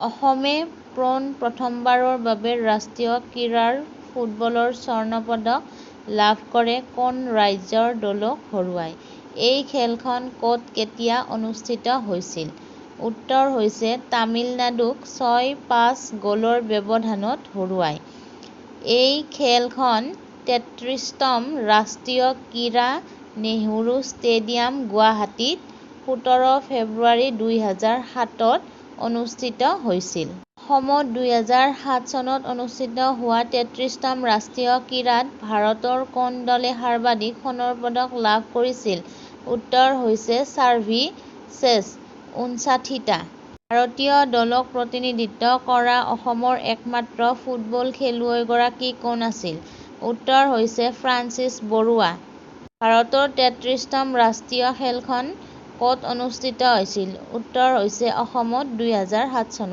অসমে প্ৰথমবাৰৰ বাবে ৰাষ্ট্ৰীয় ক্ৰীড়াৰ ফুটবলৰ স্বৰ্ণ পদক লাভ কৰে কোন ৰাজ্যৰ দলক হৰুৱাই? এই খেলখন ক'ত কেতিয়া অনুষ্ঠিত হৈছিল? উত্তৰ হৈছে তামিলনাডুক ৬-৫ গ'লৰ ব্যৱধানত হৰুৱাই। এই খেলখন ৩৩তম ৰাষ্ট্ৰীয় ক্ৰীড়া নেহৰু ষ্টেডিয়াম গুৱাহাটীত ১৭ ফেব্ৰুৱাৰী ২০০৭ত অনুষ্ঠিত হৈছিল। অসমত ২০০৭ চনত অনুষ্ঠিত হোৱা ৩৩তম ৰাষ্ট্ৰীয় ক্ৰীড়াত ভাৰতৰ কোন দলে সৰ্বাধিক সোণৰ পদক লাভ কৰিছিল? উত্তৰ হৈছে চাৰ্ভিচেছ ৫৯টা। ভাৰতীয় দলক প্ৰতিনিধিত্ব কৰা অসমৰ একমাত্ৰ ফুটবল খেলুৱৈগৰাকী কোন আছিল? উত্তৰ হৈছে ফ্ৰান্সিছ বৰুৱা। ভাৰতৰ ৩৩তম ৰাষ্ট্ৰীয় খেলখন ক'ত অনুষ্ঠিত হৈছিল? উত্তৰ হৈছে অসমত ২০০৭ চনত।